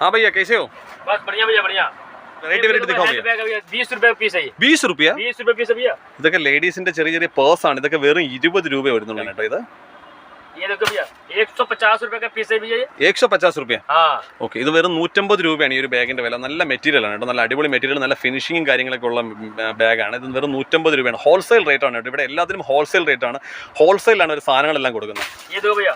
हाँ भैया कैसे हो? बस बढ़िया भैया बढ़िया। വെറൈറ്റി വെറൈറ്റി दिखाओ भैया। 20 रुपए पीस है। 20 रुपया? 20 रुपए पीस है भैया। ഇതൊക്കെ ലേഡീസിന്റെ ചെറിയ ചെറിയ പേഴ്സ് ആണ്. ഇതൊക്കെ വെറും 20 രൂപ വരുന്നുള്ളൂ കേട്ടോ. ഇത് ये देखो भैया 150 रुपए का पीस है भैया ये। 150 रुपया. हाँ ഓക്കെ. ഇത് വെറും 150 രൂപയാണ് ഈ ഒരു ബാഗിന്റെ വില. നല്ല മെറ്റീരിയൽ ആണ് കേട്ടോ. നല്ല അടിപൊളി മെറ്റീരിയൽ, നല്ല ഫിനിഷിങ്ങും കാര്യങ്ങളൊക്കെ ഉള്ള ബാഗാണ്. ഇത് വെറും 150 രൂപയാണ്. ഹോൾസെയിൽ റേറ്റ് ആണ് കേട്ടോ. ഇവിടെ എല്ലാത്തിനും ഹോൾസെയിൽ റേറ്റ് ആണ്. ഹോൾസെയിലാണ് ഒരു സാധനങ്ങളെല്ലാം കൊടുക്കുന്നത്. ये देखो भैया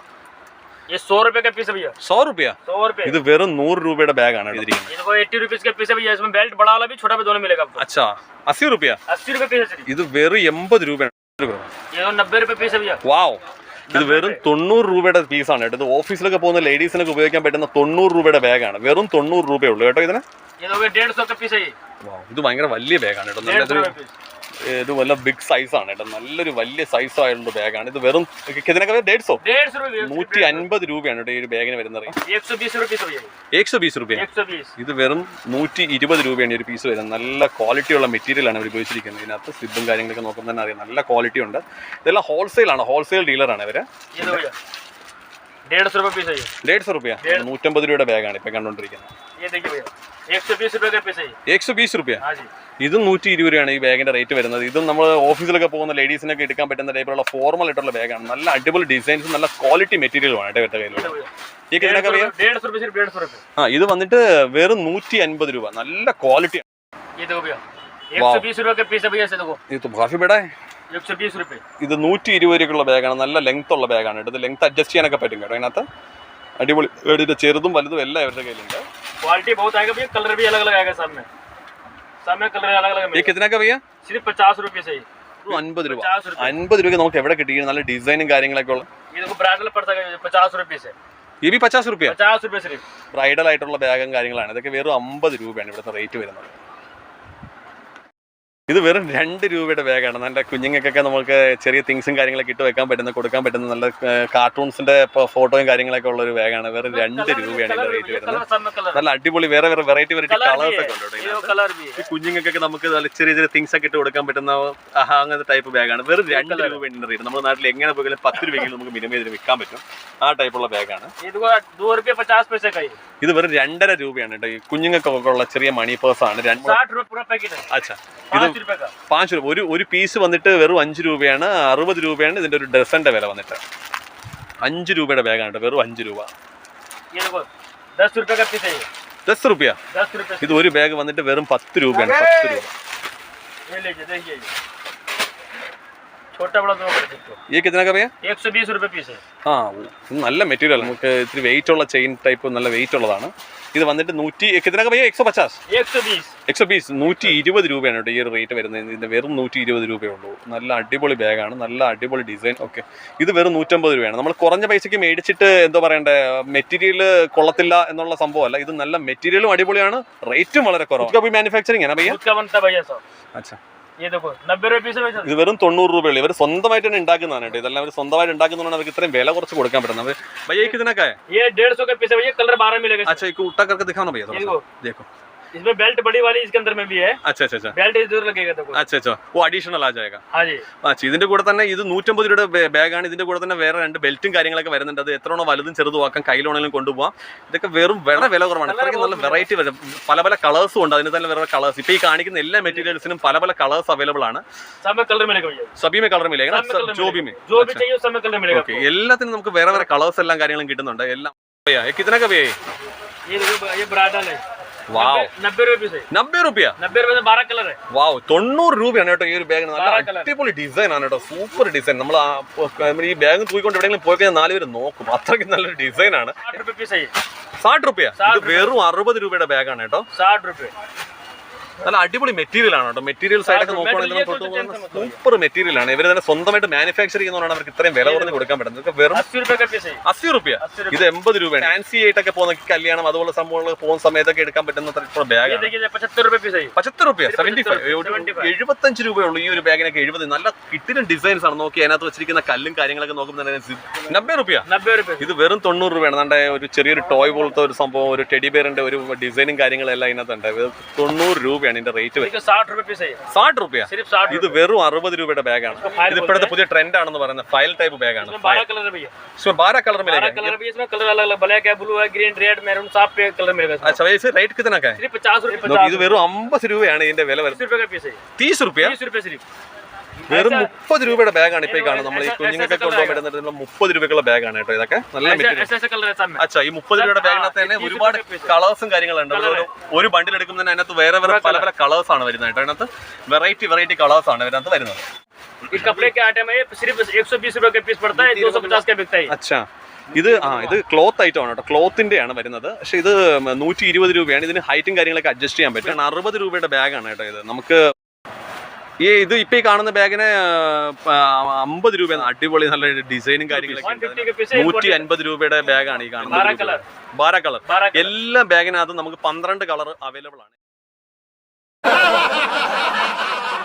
ये 100 रुपए का पीस है भैया। 100 रुपया? 100 रुपए। ഇത് വെറും 100 രൂപയുടെ ബാഗാണ് ഇതിരിക്കുന്നത്. ये देखो 80 रुपीस का पीस है भैया। इसमें बेल्ट बड़ा वाला भी छोटा भी दोनों मिलेगा आपको। अच्छा 80 रुपया? 80 रुपए पीस है। ഇത് വെറും 80 രൂപയാണ്. ये 90 रुपए पीस है भैया। വാവ്. ഇത് വെറും 90 രൂപയുടെ പീസാണ് കേട്ടോ. ഇത് ഓഫീസിലൊക്കെ പോകുന്ന ലേഡീസിനൊക്കെ ഉപയോഗിക്കാൻ പറ്റുന്ന 90 രൂപയുടെ ബാഗാണ്. വെറും 90 രൂപയേ ഉള്ളൂ കേട്ടോ ഇതിന്. ये देखो 150 का पीस है ये। വാവ്. ഇത് ഭയങ്കര വലിയ ബാഗാണ് കേട്ടോ. നല്ലൊരു ഇത് വല്ല ബിഗ് സൈസ് ആണ് കേട്ടോ. നല്ലൊരു വലിയ സൈസ് ആയിട്ടുള്ള ബാഗാണ് ഇത്. വെറും ഇതിനൊക്കെ 150 150 രൂപയാണ് കേട്ടോ ഈ ഒരു ബാഗിന് വരുന്നത്. 120 रुपए भैया। 120 രൂപ. 120। ഇത് വെറും 120 രൂപയാണ് ഈ ഒരു പീസ് വരുന്നത്. നല്ല ക്വാളിറ്റി ഉള്ള മെറ്റീരിയൽ ആണ് ഇവർ ഉപയോഗിച്ചിരിക്കുന്നത്. ഇതിനകത്ത് സിബും കാര്യങ്ങളൊക്കെ നോക്കുമ്പോൾ തന്നെ അറിയാം നല്ല ക്വാളിറ്റി ഉണ്ട്. ഇതെല്ലാം ഹോൾസെയിൽ ആണ്. ഹോൾസെയിൽ ഡീലറാണ് ഇവര്. 150 रुपए पीस है ये। 150 രൂപ. 150 രൂപയുടെ ബാഗാണ് ഇപ്പൊ കണ്ടോണ്ടിരിക്കുന്നത്. ये देखिए भैया 120 रुपए का पीस है ये। 120 രൂപ. हाँ जी। ഇതും 120 രൂപയാണ് ഈ ബാഗിന്റെ റേറ്റ് വരുന്നത്. ഇതും നമ്മൾ ഓഫീസിലൊക്കെ പോകുന്ന ലേഡീസിനൊക്കെ എടുക്കാൻ പറ്റുന്ന ടൈപ്പിലുള്ള ഫോർമൽ ആയിട്ടുള്ള ബാഗാണ്. നല്ല അടിപൊളി ഡിസൈൻസും നല്ല ക്വാളിറ്റി മെറ്റീരിയലുമാണ് കേട്ടോ ഇവരുടെ കയ്യിലുള്ള. ഈ ഇതിനൊക്കെ 150 रुपए सिर्फ 150 रुपए। ആ ഇത് വന്നിട്ട് വെറും 150 രൂപ. നല്ല ക്വാളിറ്റി. ये देखो भैया 120 रुपए का पीस है भैया। से देखो ഇത് तो काफी बड़ा है. 120 रुपए। ഇത് 120 രൂപയ്ക്കുള്ള ബാഗാണ്. നല്ല ലെങ്ത് ഉള്ള ബാഗാണ് കേട്ടോ. ഇത് ലെങ്ത് അഡ്ജസ്റ്റ് ചെയ്യാനൊക്കെ പറ്റും കേട്ടോ ഇതിനകത്ത്. അടിപൊളി. ഇത് ചെറുതും വലുതും എല്ലാം ഇവരുടെ കയ്യിലുണ്ട്. क्वालिटी बहुत आएगा भैया। कलर भी अलग अलग आएगा सब में कलर अलग अलग ये कितना का भैया? सिर्फ 50 रुपए से ही। 50 രൂപ. 50 രൂപയ്ക്ക് നമുക്ക് എവിടെ കിട്ടിയിരിക്കും നല്ല ഡിസൈനും കാര്യങ്ങളൊക്കെ ഉള്ള. ये देखो ब्राइडल पड़ सकता 50 रुपए से। ये भी 50 रुपया? 50 रुपए सिर्फ। ബ്രൈഡൽ ആയിട്ടുള്ള ബാഗും കാര്യങ്ങളാണ്. ഇതൊക്കെ വെറും 50 രൂപയാണ് ഇവിടുത്തെ റേറ്റ് വരുന്നത്. ഇത് വെറും 2 രൂപയുടെ ബാഗാണ്. നല്ല കുഞ്ഞുങ്ങൾക്കൊക്കെ നമുക്ക് ചെറിയ തിങ്സും കാര്യങ്ങളൊക്കെ ഇട്ട് വെക്കാൻ പറ്റുന്ന കൊടുക്കാൻ പറ്റുന്ന നല്ല കാർട്ടൂൺസിന്റെ ഫോട്ടോയും കാര്യങ്ങളൊക്കെ ഉള്ള ഒരു ബാഗാണ്. വെറും 2 രൂപയാണ് ഇതിന്റെ റേറ്റ് വരുന്നത്. നല്ല അടിപൊളി വേറെ വെറൈറ്റി കളേഴ്സ് ഒക്കെ ഉണ്ട്. ഈ കുഞ്ഞുങ്ങൾക്കൊക്കെ നമുക്ക് നല്ല ചെറിയ ചെറിയ തിങ്സ് ഒക്കെ ഇട്ട് കൊടുക്കാൻ പറ്റുന്ന അങ്ങനത്തെ ടൈപ്പ് ബാഗാണ്. വെറും 2 രൂപയുടെ റേറ്റ്. നമ്മുടെ നാട്ടിൽ എങ്ങനെ പോയാലും 10 രൂപയ്ക്ക് നമുക്ക് മിനിമം ഇതിന് വിൽക്കാൻ പറ്റും. ആ ടൈപ്പുള്ള ബാഗാണ്. ഇത് വെറും 2.5 രൂപയാണ് കേട്ടോ. ഈ കുഞ്ഞുങ്ങൾക്കൊക്കെ ഉള്ള ചെറിയ മണി പേഴ്സ് ആണ്. അച്ഛാ ഇത് 5 രൂപ. ഒരു പീസ് വന്നിട്ട് വെറും 5 രൂപയാണ്. 60 രൂപയാണ് ഇതിന്റെ ഒരു ഡസന്റെ വില വന്നിട്ട്. 5 രൂപയുടെ ബാഗാണ് കേട്ടോ. വെറും 5 രൂപ. 10 രൂപ. ഇത് ഒരു ബാഗ് വന്നിട്ട് വെറും 10 രൂപയാണ്. 10 രൂപ. छोटा बड़ा दोनों कर सकते हो। ये कितना का भैया? 120 रुपए पीस है। ആ നല്ല മെറ്റീരിയൽ. നമുക്ക് ഇത്തിരി വെയിറ്റ് ഉള്ള ചെയിൻ ടൈപ്പ് നല്ല വെയിറ്റ് ഉള്ളതാണ്. ഇത് വന്നിട്ട് 100 कितना का भैया? 150. 120. 120 രൂപയാണ് കേട്ടോ ഈ ഒരു റേറ്റ് വരുന്നത്. ഇതിന്റെ വെറും 120 രൂപയേ ഉള്ളൂ. നല്ല അടിപൊളി ബാഗാണ്. നല്ല അടിപൊളി ഡിസൈൻ. ഓക്കെ. ഇത് വെറും 150 രൂപയാണ്. നമ്മൾ കുറഞ്ഞ പൈസക്ക് മേടിച്ചിട്ട് എന്താ പറയണ്ടേ മെറ്റീരിയൽ കൊള്ളത്തില്ല എന്നുള്ള സംഭവമല്ല. ഇത് നല്ല മെറ്റീരിയലും അടിപൊളിയാണ്. റേറ്റും വളരെ കുറവാണ്. മാനുഫാക്ചറിംഗ് ആണ് ഭയ്യ? അച്ഛാ ये देखो 90 रुपए पीस है। ഇത് വെറും 90 രൂപയുള്ളൂ. ഇവർ സ്വന്തമായിട്ട് തന്നെ ഉണ്ടാക്കുന്നതാണ് കേട്ടോ. ഇതെല്ലാം അവർ സ്വന്തമായിട്ട് ഉണ്ടാക്കുന്നതുകൊണ്ട് അവർക്ക് ഇത്രയും വില കുറച്ച് കൊടുക്കാൻ പറ്റുന്നത്. भैया ये कितना का है? ये 150 का पीस है भैया। कलर 12 मिलेगा। अच्छा एक उल्टा करके दिखाओ ना भैया थोड़ा सा. देखो इसमें बेल्ट बड़ी वाली इसके अंदर में भी है। अच्छा बेल्ट इधर लगेगा देखो। अच्छा वो एडिशनल आ जाएगा. हाँ जी. अच्छा ഇതിന്റെ കൂടെ തന്നെ ഇത് 150 രൂപയുടെ ബാഗാണ്. ഇതിന്റെ കൂടെ തന്നെ വേറെ 2 ബെൽറ്റും കാര്യങ്ങളൊക്കെ വരുന്നുണ്ട്. അത് എത്രയാണോ വലുതും ചെറുതും ആക്കാൻ കയ്യിലാണെങ്കിലും കൊണ്ടുപോകാം. ഇതൊക്കെ വെറും വളരെ വില കുറവാണ്. ഇത്രയ്ക്ക് നല്ല വെറൈറ്റി വരും. പല പല കളേഴ്സും ഉണ്ട്. അതിന് തന്നെ വേറെ കളേഴ്സ്. ഇപ്പൊ ഈ കാണിക്കുന്ന എല്ലാ മെറ്റീരിയൽസിനും പല പല കളേഴ്സ് അവൈലബിൾ ആണ്. സബി में कलर मिलेगा ना? जो भी चाहिए सब में कलर मिलेगा. ओके. എല്ലാത്തിനും നമുക്ക് വേറെ വേറെ കളേഴ്സ് എല്ലാം കാര്യങ്ങളും കിട്ടുന്നുണ്ട്. എല്ലാം भैया ये कितना का भैया? ये ब्राइडल है। वाओ 90 रुपए से. 90 रुपया? 90 रुपए से 12 कलर है. വാവ് 90 രൂപയാണ് കേട്ടോ ഈ ഒരു ബാഗിന്. നല്ല അടിപൊളി ഡിസൈൻ ആണ് കേട്ടോ. Super design. നമ്മൾ ഈ ബാഗ് തൂക്കിക്കൊണ്ട് എവിടെയെങ്കിലും പോയി കഴിഞ്ഞാൽ 4 പേര് നോക്കും. അത്രയ്ക്ക് നല്ലൊരു ഡിസൈൻ ആണ്. 60 രൂപ. ഇത് വെറും 60 രൂപയുടെ ബാഗാണ് കേട്ടോ. 60 रुपए. നല്ല അടിപൊളി മെറ്റീരിയൽ ആണ് കേട്ടോ. മെറ്റീരിയൽ സൈഡൊക്കെ നോക്കുകയാണെങ്കിൽ സൂപ്പർ മെറ്റീരിയൽ ആണ്. ഇവർ തന്നെ സ്വന്തമായിട്ട് മാനുഫാക്ചർ ചെയ്യുന്നതുകൊണ്ടാണ് അവർക്ക് ഇത്രയും വില കുറഞ്ഞ് കൊടുക്കാൻ പറ്റുന്നത്. ഇതൊക്കെ വെറും 80 രൂപ. ഇത് 80 രൂപയാണ്. ഫാൻസി ആയിട്ടൊക്കെ പോകുന്ന കല്യാണം അതുപോലെ സംഭവങ്ങൾ പോകുന്ന സമയത്തൊക്കെ എടുക്കാൻ പറ്റുന്ന ബാഗാണ്. 75 രൂപ. 75 രൂപയുള്ളൂ ഈ ഒരു ബാഗിനൊക്കെ. 70 നല്ല കിട്ടിലും ഡിസൈൻസ് ആണ്. നോക്കി അതിനകത്ത് വെച്ചിരിക്കുന്ന കല്ലും കാര്യങ്ങളൊക്കെ നോക്കുമ്പോൾ 90 രൂപ. ഇത് വെറും 90 രൂപയാണ്. നമ്മുടെ ഒരു ചെറിയൊരു ടോയ് പോലത്തെ ഒരു സംഭവം, ഒരു ടെഡി ബെയറിന്റെ ഒരു ഡിസൈനും കാര്യങ്ങളും എല്ലാം ഇതിനകത്തുണ്ട്. 90 രൂപ. രൂപയാണ് ഇതിന്റെ റേറ്റ് വരുന്നത്. 60 रुपए पीस है 60 രൂപ. सिर्फ 60 ഇത് വെറും 60 രൂപയുടെ ബാഗാണ്. ഇത് ഇപ്പോഴത്തെ പുതിയ ട്രെൻഡ് ആണെന്ന് പറയുന്നത് ഫയൽ ടൈപ്പ് ബാഗാണ്. 12 कलर है भैया, इसमें 12 कलर मिलेगा. 12 कलर भी इसमें कलर अलग अलग ब्लैक है, ब्लू है, ग्रीन, रेड, मैरून, सब पे कलर मिलेगा. अच्छा वैसे रेट कितना का है? सिर्फ 50 रुपए. ഇത് വെറും 50 രൂപയാണ് ഇതിന്റെ വില വരുന്നത്. 30 रुपए का पीस है. 30 രൂപ. 30 रुपए सिर्फ. വെറും 30 രൂപയുടെ ബാഗാണ് ഇപ്പൊ കാണുന്നത്. നമ്മൾ ഈ കുഞ്ഞുങ്ങൾക്ക് കൊണ്ടുപോകാൻ പറ്റുന്ന 30 രൂപയ്ക്കുള്ള ബാഗാണ് കേട്ടോ. ഇതൊക്കെ നല്ല മെറ്റീരിയൽ. ऐसे कलर है सब में. അച്ഛാ ഈ 30 രൂപയുടെ ബാഗിനകത്ത് തന്നെ ഒരുപാട് കളേഴ്സും കാര്യങ്ങളുണ്ട്. ഒരു ബണ്ടിൽ എടുക്കുമ്പോൾ തന്നെ അതിനകത്ത് വേറെ വേറെ പല പല കളേഴ്സ് ആണ് വരുന്നത് കേട്ടോ. അതിനകത്ത് വെറൈറ്റി കളേഴ്സ് ആണ് ഇതിനകത്ത് വരുന്നത്. ये कपड़े के आइटम है, सिर्फ 120 रुपए का पीस पड़ता है, 250 का बिकता है. അച്ഛാ ഇത് ഇത് ക്ലോത്ത് ഐറ്റം ആണ് കേട്ടോ. ക്ലോത്തിന്റെ ആണ് വരുന്നത്. പക്ഷെ ഇത് 120 രൂപയാണ്. ഇതിന് ഹൈറ്റും കാര്യങ്ങളൊക്കെ അഡ്ജസ്റ്റ് ചെയ്യാൻ പറ്റും. 60 രൂപയുടെ ബാഗാണ് കേട്ടോ ഇത്. നമുക്ക് ഇത് ഇപ്പൊ ഈ കാണുന്ന ബാഗിന് 50 രൂപയാണ്. അടിപൊളി നല്ല ഡിസൈനും കാര്യങ്ങളൊക്കെ. 150 രൂപയുടെ ബാഗാണ് ഈ കാണുന്നത്. 12 കളർ. എല്ലാ ബാഗിനകത്തും നമുക്ക് 12 കളർ അവൈലബിൾ ആണ്.